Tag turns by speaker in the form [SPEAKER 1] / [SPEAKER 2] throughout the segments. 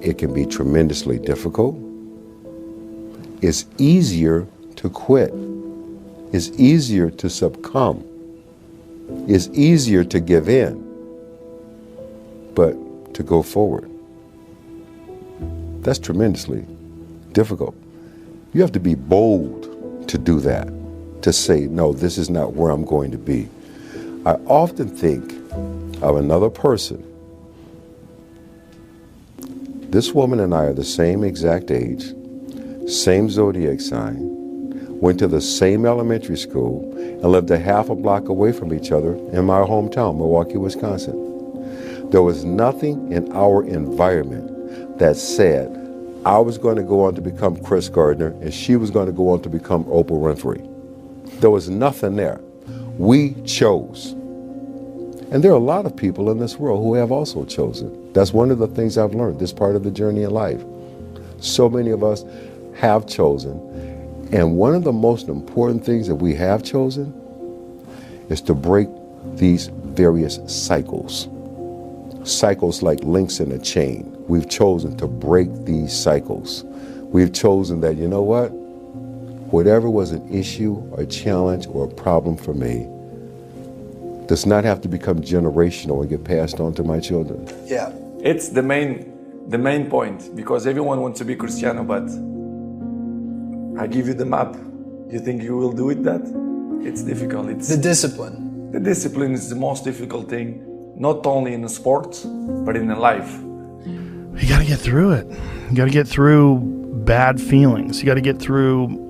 [SPEAKER 1] It can be tremendously difficult. It's easier to quit. It's easier to succumb. It's easier to give in, but to go forward, that's tremendously difficult. You have to be bold to do that, to say, no, this is not where I'm going to be. I often think of another person. This woman and I are the same exact age, same zodiac sign, went to the same elementary school, and lived a half a block away from each other in my hometown, Milwaukee, Wisconsin. There was nothing in our environment that said I was going to go on to become Chris Gardner and she was going to go on to become Oprah Winfrey. There was nothing there. We chose. And there are a lot of people in this world who have also chosen. That's one of the things I've learned, this part of the journey in life. So many of us have chosen. And one of the most important things that we have chosen is to break these various cycles. Cycles like links in a chain. We've chosen to break these cycles. We've chosen that, you know what? Whatever was an issue or challenge or a problem for me does not have to become generational and get passed on to my children.
[SPEAKER 2] Yeah.
[SPEAKER 3] It's the main point, because everyone wants to be Cristiano, but I give you the map. You think you will do it that? It's difficult. It's
[SPEAKER 2] the discipline.
[SPEAKER 3] The discipline is the most difficult thing, not only in the sports, but in the life.
[SPEAKER 4] You got to get through it. You got to get through bad feelings. You got to get through.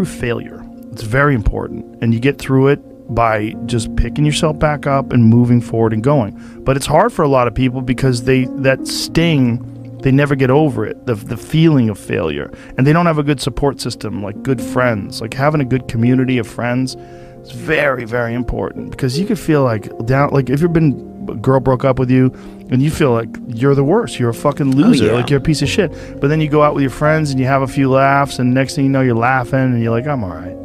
[SPEAKER 4] Failure. It's very important, and you get through it by just picking yourself back up and moving forward and going. But it's hard for a lot of people because that sting. They never get over it, the feeling of failure. And they don't have a good support system, like good friends. Like having a good community of friends is very, very important, because you could feel like down, like if a girl broke up with you and you feel like you're the worst, you're a fucking loser, like you're a piece of shit. But then you go out with your friends and you have a few laughs, and next thing you know, you're laughing and you're like, I'm all right.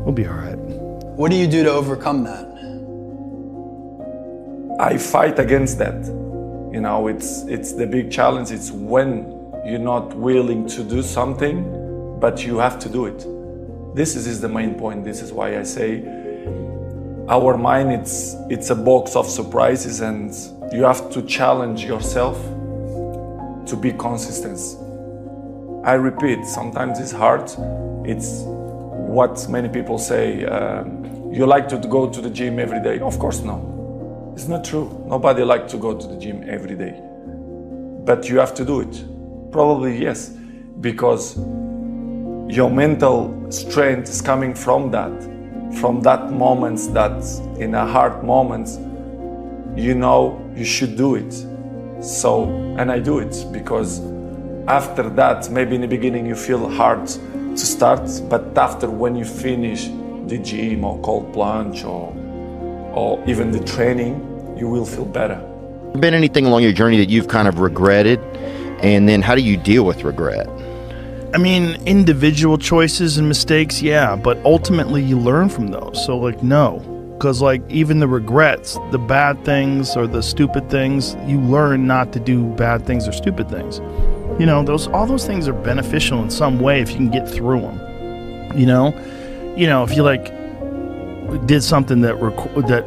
[SPEAKER 4] We'll be all right.
[SPEAKER 2] What do you do to overcome that?
[SPEAKER 3] I fight against that. You know, it's the big challenge. It's when you're not willing to do something, but you have to do it. This is the main point. This is why I say our mind, it's a box of surprises, and you have to challenge yourself to be consistent. I repeat, sometimes it's hard. It's what many people say, you like to go to the gym every day. Of course, no. It's not true. Nobody likes to go to the gym every day. But you have to do it. Probably yes, because your mental strength is coming from that moments, that in a hard moments, you know you should do it. So, and I do it because after that, maybe in the beginning you feel hard to start, but after when you finish the gym or cold plunge or even the training, you will feel better.
[SPEAKER 5] Been anything along your journey that you've kind of regretted? And then how do you deal with regret?
[SPEAKER 4] I mean, individual choices and mistakes, yeah, but ultimately you learn from those. So like, no, because like even the regrets, the bad things or the stupid things, you learn not to do bad things or stupid things. You know, all those things are beneficial in some way if you can get through them. You know, if you like did something that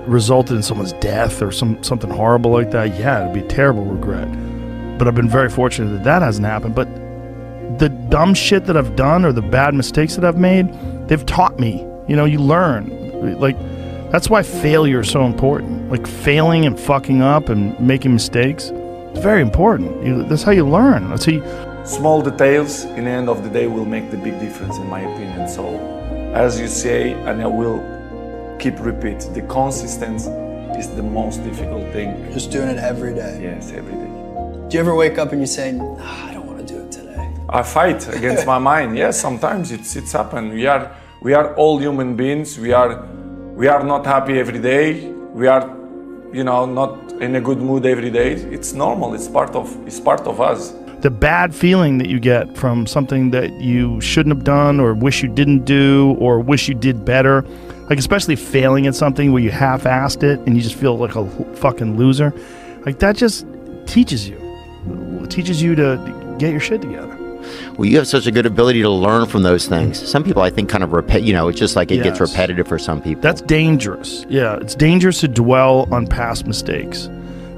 [SPEAKER 4] resulted in someone's death or something horrible like that, yeah, it'd be a terrible regret. But I've been very fortunate that hasn't happened. But the dumb shit that I've done or the bad mistakes that I've made, they've taught me. You know, you learn. Like, that's why failure is so important. Like, failing and fucking up and making mistakes, it's very important. That's how you learn. That's how you...
[SPEAKER 3] Small details, in the end of the day, will make the big difference, in my opinion. So, as you say, and I will keep repeat, the consistency is the most difficult thing.
[SPEAKER 2] Just doing it every day.
[SPEAKER 3] Yes, every day.
[SPEAKER 2] Do you ever wake up and you say, I don't want to do it today?
[SPEAKER 3] I fight against my mind. Yes, sometimes it's happened. We are all human beings. We are not happy every day. We are, not in a good mood every day. It's normal. It's part of us.
[SPEAKER 4] The bad feeling that you get from something that you shouldn't have done or wish you didn't do or wish you did better, like especially failing at something where you half-assed it and you just feel like a fucking loser, like that just teaches you. It teaches you to get your shit together.
[SPEAKER 5] Well, you have such a good ability to learn from those things. Some people, I think, kind of it's just like it gets
[SPEAKER 4] Yes.
[SPEAKER 5] repetitive for some people.
[SPEAKER 4] That's dangerous. Yeah, it's dangerous to dwell on past mistakes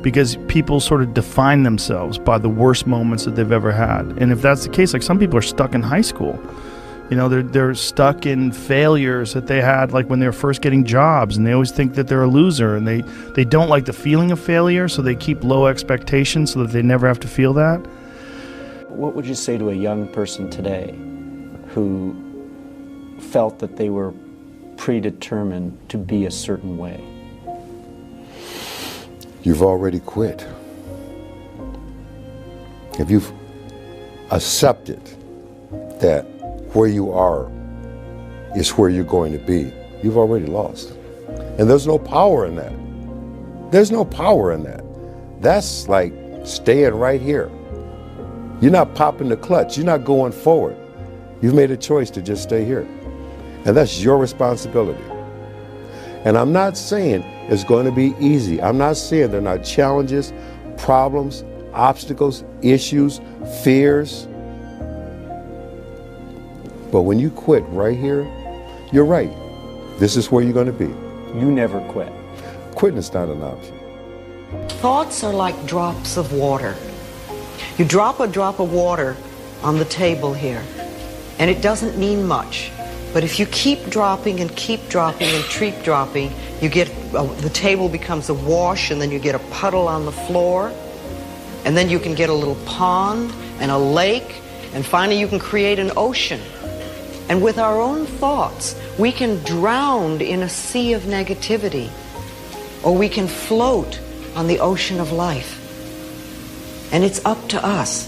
[SPEAKER 4] because people sort of define themselves by the worst moments that they've ever had. And if that's the case, like some people are stuck in high school. You know, they're stuck in failures that they had like when they were first getting jobs, and they always think that they're a loser, and they don't like the feeling of failure, so they keep low expectations so that they never have to feel that.
[SPEAKER 6] What would you say to a young person today who felt that they were predetermined to be a certain way?
[SPEAKER 1] You've already quit. If you've accepted that where you are is where you're going to be, you've already lost. And there's no power in that. There's no power in that. That's like staying right here. You're not popping the clutch. You're not going forward. You've made a choice to just stay here. And that's your responsibility. And I'm not saying it's going to be easy. I'm not saying there are not challenges, problems, obstacles, issues, fears. But when you quit right here, you're right. This is where you're going to be.
[SPEAKER 6] You never quit.
[SPEAKER 1] Quitting is not an option.
[SPEAKER 7] Thoughts are like drops of water. You drop a drop of water on the table here, and it doesn't mean much. But if you keep dropping and keep dropping and keep dropping, you get the table becomes a wash, and then you get a puddle on the floor, and then you can get a little pond and a lake, and finally you can create an ocean. And with our own thoughts, we can drown in a sea of negativity, or we can float on the ocean of life. And it's up to us.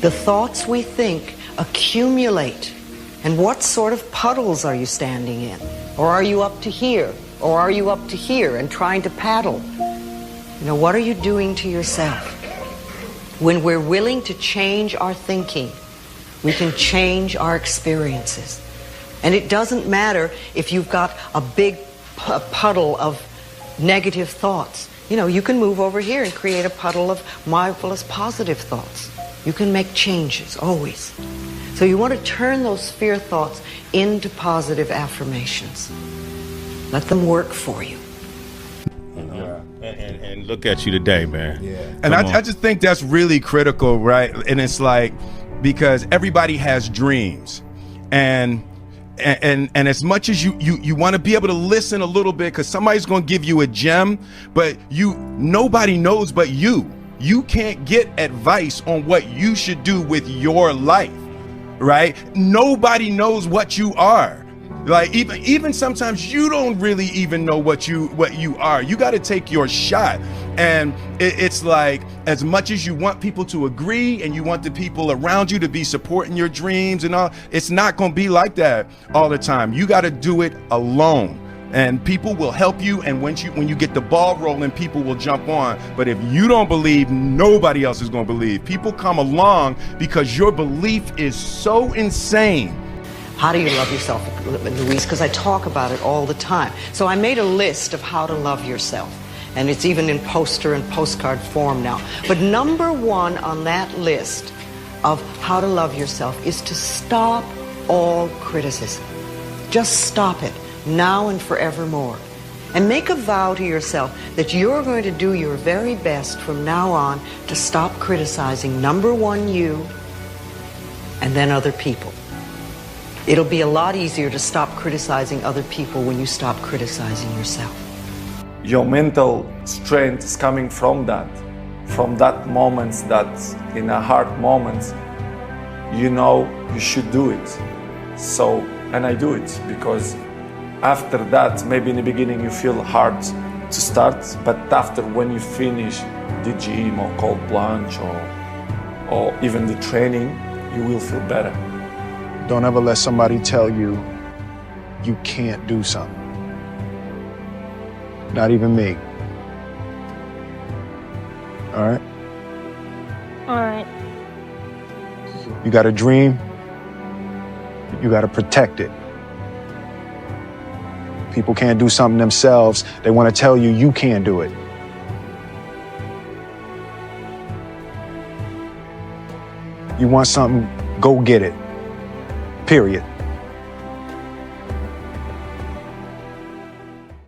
[SPEAKER 7] The thoughts we think accumulate. And what sort of puddles are you standing in? Or are you up to here? Or are you up to here and trying to paddle? You know, what are you doing to yourself? When we're willing to change our thinking, we can change our experiences. And it doesn't matter if you've got a big puddle of negative thoughts. You know, you can move over here and create a puddle of marvelous positive thoughts. You can make changes, always. So you want to turn those fear thoughts into positive affirmations. Let them work for you.
[SPEAKER 8] And look at you today, man.
[SPEAKER 9] Yeah. And I just think that's really critical, right? And it's like, because everybody has dreams. And as much as you want to be able to listen a little bit, because somebody's going to give you a gem, but nobody knows but you. You can't get advice on what you should do with your life, right? Nobody knows what you are. Like even sometimes you don't really even know what you are. You got to take your shot. And it's like, as much as you want people to agree and you want the people around you to be supporting your dreams and all, it's not going to be like that all the time. You got to do it alone. And people will help you, and when you get the ball rolling, people will jump on. But if you don't believe, nobody else is going to believe. People come along because your belief is so insane.
[SPEAKER 7] How do you love yourself, Louise? Because I talk about it all the time. So I made a list of how to love yourself. And it's even in poster and postcard form now. But number one on that list of how to love yourself is to stop all criticism. Just stop it, now and forevermore. And make a vow to yourself that you're going to do your very best from now on to stop criticizing, number one, you, and then other people. It'll be a lot easier to stop criticizing other people when you stop criticizing yourself.
[SPEAKER 3] Your mental strength is coming from that moments that in a hard moments, you know you should do it. So, and I do it because after that, maybe in the beginning you feel hard to start, but after when you finish the gym or cold plunge or even the training, you will feel better.
[SPEAKER 10] Don't ever let somebody tell you you can't do something. Not even me. All right?
[SPEAKER 11] All right.
[SPEAKER 10] You got a dream, you got to protect it. People can't do something themselves. They want to tell you you can't do it. You want something, go get it. Period.